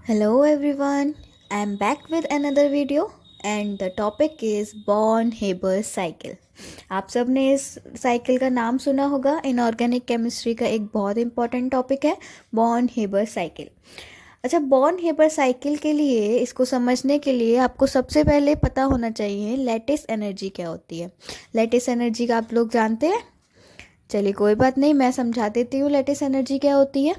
Hello everyone, I am back with another video and the topic is Born-Haber cycle. आप सब ने इस cycle का नाम सुना होगा. इनऑर्गेनिक केमिस्ट्री का एक बहुत इंपॉर्टेंट टॉपिक है बॉर्न-हेबर साइकिल. अच्छा, बॉर्न-हेबर साइकिल के लिए, इसको समझने के लिए आपको सबसे पहले पता होना चाहिए लैटिस एनर्जी क्या होती है. लैटिस एनर्जी का आप लोग जानते हैं? चलिए कोई बात नहीं, मैं समझा देती हूँ लैटिस एनर्जी क्या होती है.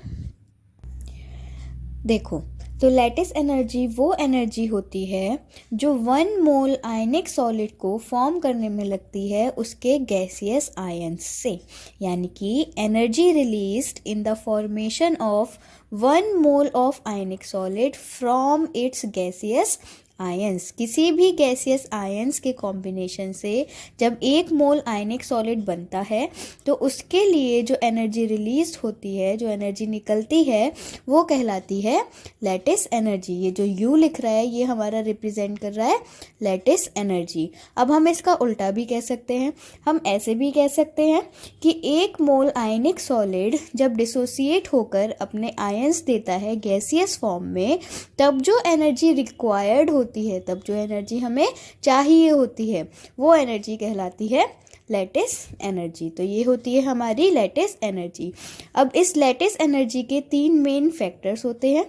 देखो, तो लैटिस एनर्जी वो एनर्जी होती है जो 1 मोल आयनिक सॉलिड को फॉर्म करने में लगती है उसके गैसियस आयंस से. यानी कि energy released in the formation of 1 mole of ionic solid from its gaseous ions. किसी भी गैसियस आयंस के कॉम्बिनेशन से जब 1 मोल आयनिक सॉलिड बनता है तो उसके लिए जो एनर्जी रिलीज होती है, जो एनर्जी निकलती है, वो कहलाती है लैटिस एनर्जी. ये जो यू लिख रहा है ये हमारा रिप्रेजेंट कर रहा है लैटिस एनर्जी. अब हम इसका उल्टा भी कह सकते हैं. हम ऐसे भी कह सकते हैं कि 1 मोल आयनिक सॉलिड जब डिसोसिएट होकर अपने आयंस देता है गैसियस फॉर्म में, तब जो एनर्जी रिक्वायर्ड होती है, तब जो एनर्जी हमें चाहिए होती है, वो एनर्जी कहलाती है लैटिस एनर्जी. तो ये होती है हमारी लैटिस एनर्जी. अब इस लैटिस एनर्जी के 3 मेन फैक्टर्स होते हैं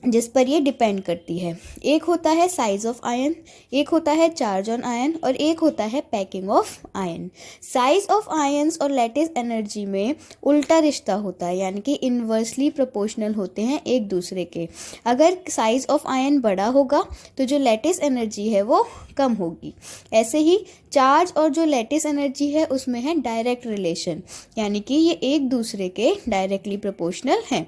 जिस पर ये डिपेंड करती है. एक होता है साइज ऑफ आयन, एक होता है चार्ज ऑन आयन और एक होता है packing of ion. Size of ions और लैटिस एनर्जी में उल्टा रिश्ता होता है, यानी कि इन्वर्सली प्रोपोर्शनल होते हैं एक दूसरे के. अगर साइज ऑफ आयन बड़ा होगा तो जो लैटिस एनर्जी है वो कम होगी. ऐसे ही चार्ज और जो लैटिस एनर्जी है उसमें है डायरेक्ट रिलेशन, यानी कि ये एक दूसरे के डायरेक्टली प्रोपोर्शनल हैं.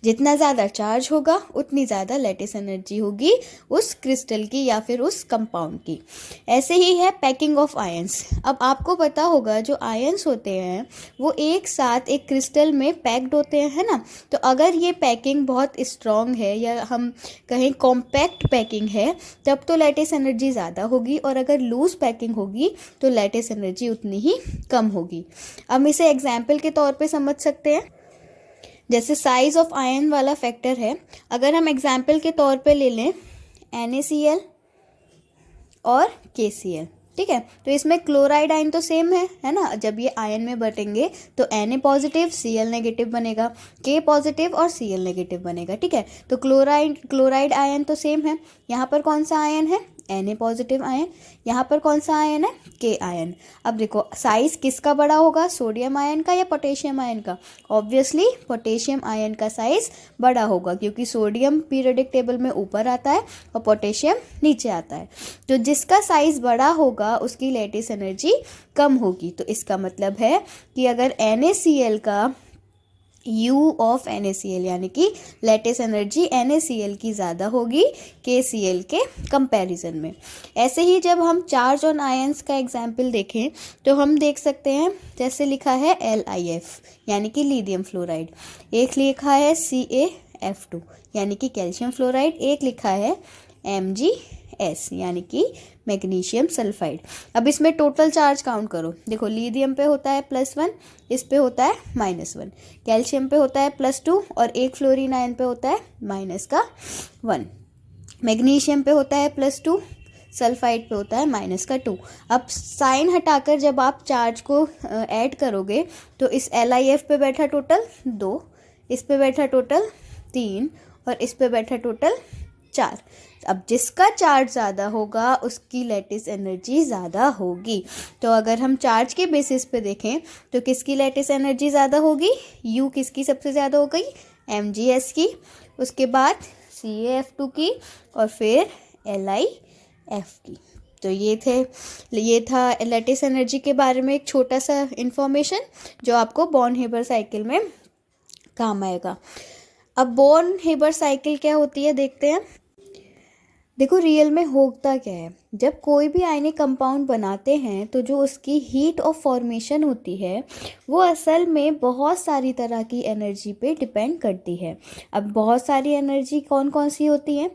जितना ज़्यादा चार्ज होगा उतनी ज़्यादा लैटिस एनर्जी होगी उस क्रिस्टल की या फिर उस कंपाउंड की. ऐसे ही है पैकिंग ऑफ आयंस. अब आपको पता होगा जो आयंस होते हैं वो एक साथ एक क्रिस्टल में पैक्ड होते हैं, है ना. तो अगर ये पैकिंग बहुत स्ट्रॉन्ग है या हम कहें कॉम्पैक्ट पैकिंग है, तब तो लैटिस एनर्जी ज़्यादा होगी, और अगर लूज पैकिंग होगी तो लैटिस एनर्जी उतनी ही कम होगी. हम इसे एग्जाम्पल के तौर पे समझ सकते हैं. जैसे साइज ऑफ आयन वाला फैक्टर है, अगर हम एग्जाम्पल के तौर पे ले लें NaCl और KCl, ठीक है. तो इसमें क्लोराइड आयन तो सेम है ना. जब ये आयन में बटेंगे तो Na पॉजिटिव Cl नेगेटिव बनेगा, K पॉजिटिव और Cl नेगेटिव बनेगा, ठीक है. तो क्लोराइड आयन तो सेम है. यहाँ पर कौन सा आयन है? Na positive ion. यहाँ पर कौन सा आयन है? K ion. अब देखो साइज किसका बड़ा होगा, सोडियम आयन का या पोटेशियम आयन का? ऑब्वियसली पोटेशियम आयन का साइज बड़ा होगा, क्योंकि सोडियम पीरियोडिक टेबल में ऊपर आता है और पोटेशियम नीचे आता है. तो जिसका साइज बड़ा होगा उसकी लैटिस एनर्जी कम होगी. तो इसका मतलब है कि अगर NaCl का U ऑफ NaCl यानी कि लैटिस एनर्जी NaCl की ज़्यादा होगी KCl के कंपैरिजन में. ऐसे ही जब हम चार्ज ऑन आयंस का एग्जाम्पल देखें तो हम देख सकते हैं, जैसे लिखा है LiF यानी कि लिथियम फ्लोराइड, एक लिखा है CaF2 यानी कि कैल्शियम फ्लोराइड, एक लिखा है MgS यानी कि मैग्नीशियम सल्फाइड. अब इसमें टोटल चार्ज काउंट करो. देखो लिथियम पे होता है +1, इस पे होता है -1, कैल्शियम पे होता है +2 और एक फ्लोरीन आयन पे होता है -1, मैग्नीशियम पे होता है +2, सल्फाइड पे होता है -2. अब साइन हटाकर जब आप चार्ज को ऐड करोगे तो इस LiF पे बैठा टोटल 2, इस पे बैठा टोटल 3 और इस पे बैठा टोटल 4. अब जिसका चार्ज ज़्यादा होगा उसकी लैटिस एनर्जी ज़्यादा होगी. तो अगर हम चार्ज के बेसिस पे देखें तो किसकी लैटिस एनर्जी ज़्यादा होगी? U किसकी सबसे ज़्यादा हो गई? MgS की, उसके बाद CaF2 की और फिर LiF की. तो ये था लैटिस एनर्जी के बारे में एक छोटा सा इन्फॉर्मेशन जो आपको बॉर्न-हेबर साइकिल में काम आएगा. अब बॉर्न-हेबर साइकिल क्या होती है देखते हैं. देखो रियल में होता क्या है, जब कोई भी आयनिक कंपाउंड बनाते हैं तो जो उसकी हीट ऑफ फॉर्मेशन होती है वो असल में बहुत सारी तरह की एनर्जी पे डिपेंड करती है. अब बहुत सारी एनर्जी कौन कौन सी होती हैं?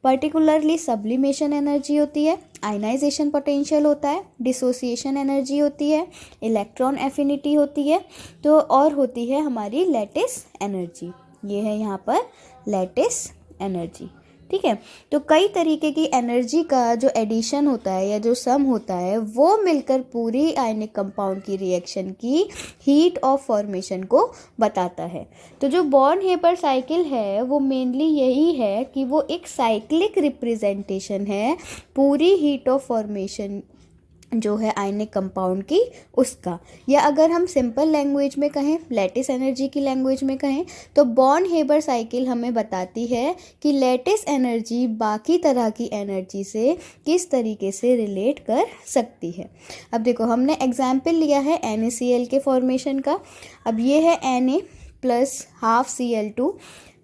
पर्टिकुलरली सब्लिमेशन एनर्जी होती है, आयनाइजेशन पोटेंशियल होता है, डिसोसिएशन एनर्जी होती है, इलेक्ट्रॉन एफिनिटी होती है, तो और होती है हमारी लैटिस एनर्जी. ये है यहाँ पर लैटिस एनर्जी। ठीक है, तो कई तरीके की एनर्जी का जो एडिशन होता है या जो सम होता है वो मिलकर पूरी आयनिक कंपाउंड की रिएक्शन की हीट ऑफ फॉर्मेशन को बताता है। तो जो बॉर्न हेबर साइकिल है वो मेनली यही है कि वो एक साइक्लिक रिप्रेजेंटेशन है पूरी हीट ऑफ फॉर्मेशन जो है आयनिक कंपाउंड की उसका, या अगर हम सिंपल लैंग्वेज में कहें, लैटिस एनर्जी की लैंग्वेज में कहें, तो बॉर्न हेबर साइकिल हमें बताती है कि लैटिस एनर्जी बाकी तरह की एनर्जी से किस तरीके से रिलेट कर सकती है। अब देखो, हमने एग्जाम्पल लिया है NaCl के फॉर्मेशन का। अब ये है Na plus half Cl2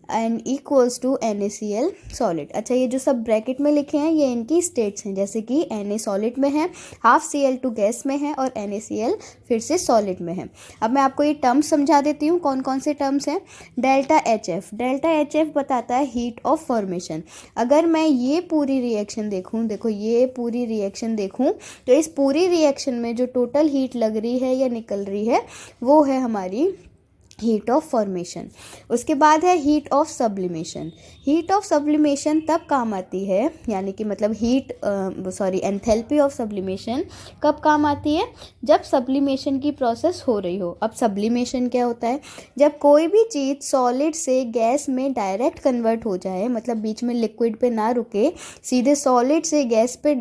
and equals to NaCl solid. अच्छा, ये जो सब ब्रैकेट में लिखे हैं ये इनकी स्टेट्स हैं, जैसे कि Na सॉलिड में है, हाफ Cl2 गैस में है और NaCl फिर से सॉलिड में है। अब मैं आपको ये टर्म्स समझा देती हूँ, कौन कौन से टर्म्स हैं। डेल्टा HF बताता है हीट ऑफ फॉर्मेशन। अगर मैं ये पूरी रिएक्शन देखूँ, देखो ये पूरी रिएक्शन देखूँ, तो इस पूरी रिएक्शन में जो टोटल हीट लग रही है या निकल रही है वो है हमारी हीट ऑफ फॉर्मेशन। उसके बाद है heat of sublimation. Heat of sublimation तब काम आती है, यानी कि मतलब एंथैल्पी ऑफ सब्लिमेशन कब काम आती है, जब सब्लिमेशन की प्रोसेस हो रही हो। अब सब्लिमेशन क्या होता है, जब कोई भी चीज़ सॉलिड से गैस में डायरेक्ट कन्वर्ट हो जाए, मतलब बीच में लिक्विड पे ना रुके, सीधे सॉलिड से गैस पे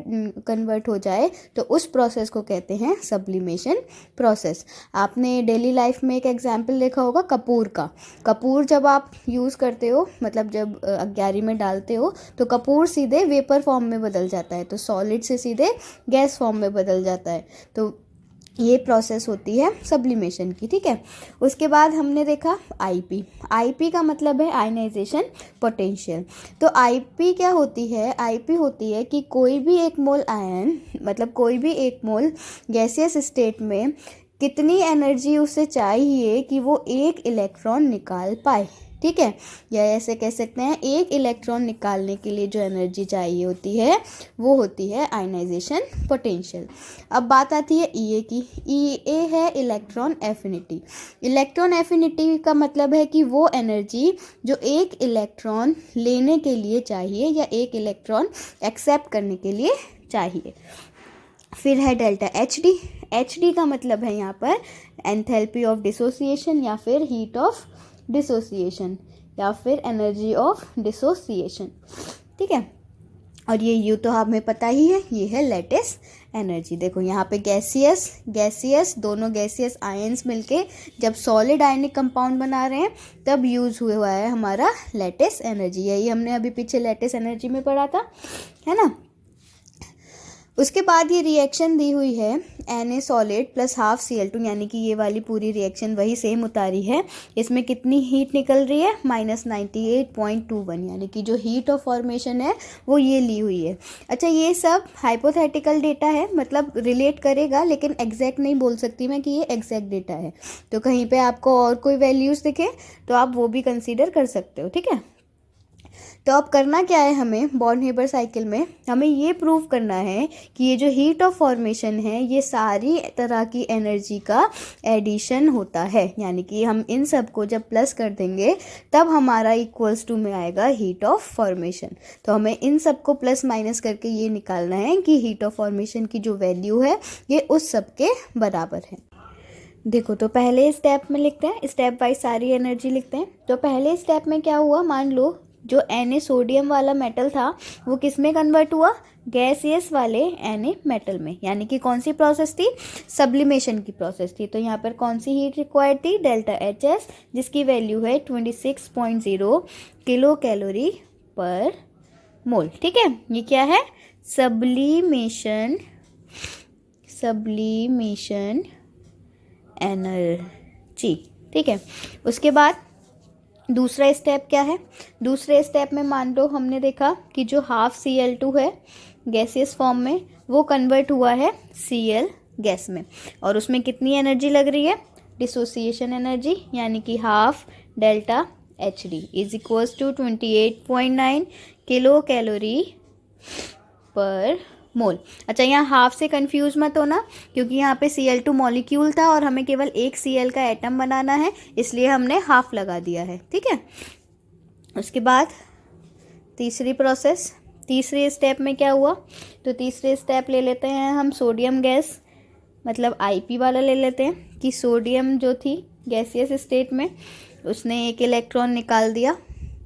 कन्वर्ट हो जाए, तो उस प्रोसेस को कहते हैं सब्लिमेशन प्रोसेस। आपने डेली लाइफ में एक एग्जाम्पल देखा होगा कपूर का। कपूर जब आप यूज़ करते हो, मतलब जब अग्यारी में डालते हो, तो कपूर सीधे वेपर फॉर्म में बदल जाता है, तो सॉलिड से सीधे गैस फॉर्म में बदल जाता है। तो ये प्रोसेस होती है सब्लिमेशन की। ठीक है, उसके बाद हमने देखा आईपी का मतलब है आयनाइजेशन पोटेंशियल। तो आईपी क्या होती है, आईपी होती है कि कोई भी एक मोल आयन, मतलब कोई भी एक मोल गैसियस स्टेट में कितनी एनर्जी उसे चाहिए कि वो एक इलेक्ट्रॉन निकाल पाए। ठीक है, या ऐसे कह सकते हैं एक इलेक्ट्रॉन निकालने के लिए जो एनर्जी चाहिए होती है वो होती है आयनाइजेशन पोटेंशियल। अब बात आती है ईए की। ईए है इलेक्ट्रॉन एफिनिटी। इलेक्ट्रॉन एफिनिटी का मतलब है कि वो एनर्जी जो एक इलेक्ट्रॉन लेने के लिए चाहिए या एक इलेक्ट्रॉन एक्सेप्ट करने के लिए चाहिए। फिर है डेल्टा HD का मतलब है यहाँ पर एंथैल्पी ऑफ डिसोसिएशन या फिर हीट ऑफ डिसोसिएशन या फिर एनर्जी ऑफ डिसोसिएशन। ठीक है, और ये यू तो हमें पता ही है, ये है लैटिस एनर्जी। देखो यहाँ पे गैसियस दोनों गैसियस आयंस मिलके जब सॉलिड आयनिक कंपाउंड बना रहे हैं तब यूज हुआ है हमारा लैटिस एनर्जी। यही हमने अभी पीछे लैटिस एनर्जी में पढ़ा था, है ना। उसके बाद ये रिएक्शन दी हुई है Na solid plus half Cl2, यानी कि ये वाली पूरी रिएक्शन वही सेम उतारी है। इसमें कितनी हीट निकल रही है, -98.21, यानी कि जो हीट ऑफ फॉर्मेशन है वो ये ली हुई है। अच्छा, ये सब हाइपोथेटिकल डेटा है, मतलब रिलेट करेगा, लेकिन एग्जैक्ट नहीं बोल सकती मैं कि ये एग्जैक्ट डेटा है। तो कहीं पे आपको और कोई वैल्यूज़ दिखे तो आप वो भी कंसीडर कर सकते हो। ठीक है, तो अब करना क्या है हमें, बॉर्न हेबर साइकिल में हमें ये प्रूव करना है कि ये जो हीट ऑफ फॉर्मेशन है ये सारी तरह की एनर्जी का एडिशन होता है, यानी कि हम इन सब को जब प्लस कर देंगे तब हमारा इक्वल्स टू में आएगा हीट ऑफ फॉर्मेशन। तो हमें इन सब को प्लस माइनस करके ये निकालना है कि हीट ऑफ फॉर्मेशन की जो वैल्यू है ये उस सब के बराबर है। देखो, तो पहले स्टेप में लिखते हैं, स्टेप वाइज सारी एनर्जी लिखते हैं। तो पहले स्टेप में क्या हुआ, मान लो जो Na सोडियम वाला मेटल था वो किस में कन्वर्ट हुआ, गैसियस वाले Na मेटल में, यानी कि कौन सी प्रोसेस थी, सब्लिमेशन की प्रोसेस थी। तो यहाँ पर कौन सी हीट रिक्वायर्ड थी, डेल्टा HS, जिसकी वैल्यू है 26.0 किलो कैलोरी पर मोल। ठीक है, ये क्या है, सब्लिमेशन एनर्जी। ठीक है, उसके बाद दूसरा स्टेप क्या है, दूसरे स्टेप में मान लो हमने देखा कि जो हाफ Cl2 है गैसियस फॉर्म में वो कन्वर्ट हुआ है Cl गैस में, और उसमें कितनी एनर्जी लग रही है, डिसोसिएशन एनर्जी, यानी कि half delta HD is equals to 28.9 kilo calorie per mole. अच्छा, यहाँ हाफ से कंफ्यूज मत होना, क्योंकि यहाँ पे Cl2 मॉलिक्यूल था और हमें केवल एक Cl का एटम बनाना है, इसलिए हमने हाफ लगा दिया है। ठीक है, उसके बाद तीसरी प्रोसेस, तीसरे स्टेप में क्या हुआ, तो तीसरे स्टेप ले लेते हैं हम सोडियम गैस, मतलब Ip वाला ले लेते हैं कि सोडियम जो थी गैसियस स्टेट में, उसने एक इलेक्ट्रॉन निकाल दिया,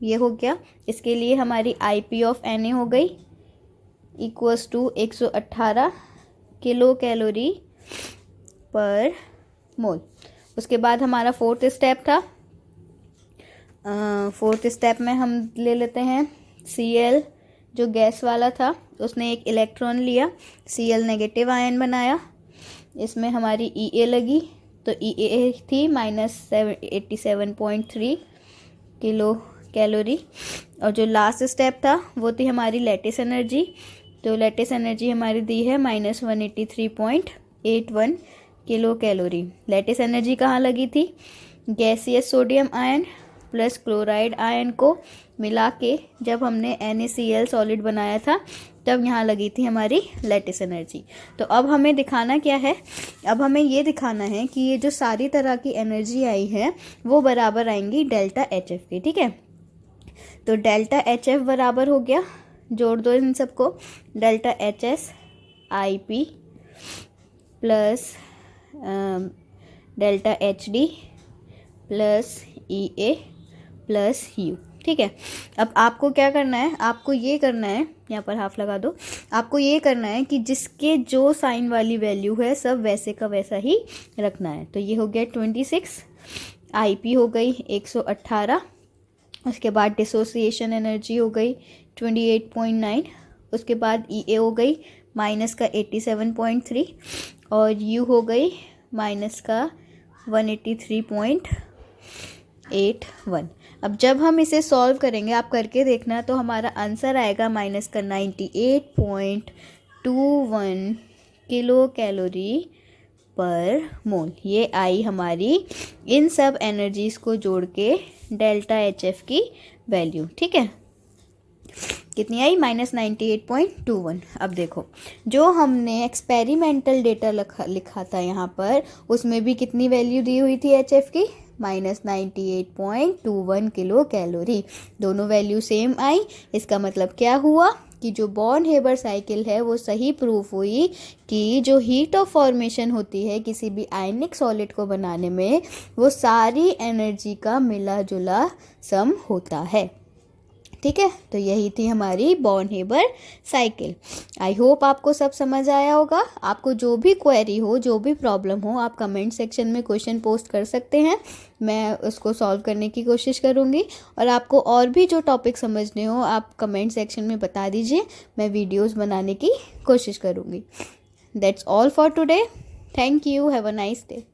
ये हो गया। इसके लिए हमारी Ip ऑफ Na हो गई equals to 118 kilo calorie per मोल। उसके बाद हमारा फोर्थ स्टेप था, फोर्थ स्टेप में हम ले लेते हैं Cl जो गैस वाला था, उसने एक इलेक्ट्रॉन लिया, Cl नेगेटिव आयन बनाया, इसमें हमारी Ea लगी, तो Ea थी -87.3 किलो कैलोरी। और जो लास्ट स्टेप था वो थी हमारी लैटिस एनर्जी, तो लैटिस एनर्जी हमारी दी है -183.81 किलो कैलोरी। लैटिस एनर्जी कहाँ लगी थी, gaseous sodium ion plus chloride ion को मिला के जब हमने NaCl सॉलिड बनाया था, तब यहाँ लगी थी हमारी लैटिस एनर्जी। तो अब हमें दिखाना क्या है, अब हमें ये दिखाना है कि ये जो सारी तरह की एनर्जी आई है वो बराबर आएंगी डेल्टा HF की। ठीक है, तो डेल्टा HF बराबर हो गया, जोड़ दो इन सबको, delta HS IP plus delta HD plus EA plus U। ठीक है, अब आपको क्या करना है, आपको ये करना है, यहाँ पर हाफ लगा दो, आपको ये करना है कि जिसके जो साइन वाली वैल्यू है सब वैसे का वैसा ही रखना है। तो ये हो गया 26, IP हो गई 118, उसके बाद डिसोसिएशन एनर्जी हो गई 28.9, उसके बाद EA हो गई माइनस का 87.3 और U हो गई माइनस का 183.81। अब जब हम इसे सॉल्व करेंगे, आप करके देखना, तो हमारा आंसर आएगा माइनस का 98.21 किलो कैलोरी पर मोल। ये आई हमारी इन सब एनर्जीज को जोड़ के डेल्टा HF की वैल्यू। ठीक है, कितनी आई, -98.21। अब देखो, जो हमने एक्सपेरिमेंटल डेटा लिखा था यहाँ पर, उसमें भी कितनी वैल्यू दी हुई थी HF की, -98.21 किलो कैलोरी। दोनों वैल्यू सेम आई, इसका मतलब क्या हुआ कि जो बॉर्न हेबर साइकिल है वो सही प्रूफ हुई कि जो हीट ऑफ फॉर्मेशन होती है किसी भी आयनिक सॉलिड को बनाने में, वो सारी एनर्जी का मिला जुला सम होता है। ठीक है, तो यही थी हमारी Born Haber cycle. I hope आपको सब समझ आया होगा। आपको जो भी क्वेरी हो, जो भी प्रॉब्लम हो, आप कमेंट सेक्शन में क्वेश्चन पोस्ट कर सकते हैं, मैं उसको सॉल्व करने की कोशिश करूँगी। और आपको और भी जो टॉपिक समझने हो आप कमेंट सेक्शन में बता दीजिए, मैं वीडियोस बनाने की कोशिश करूँगी। That's all for today, thank you, have a nice day.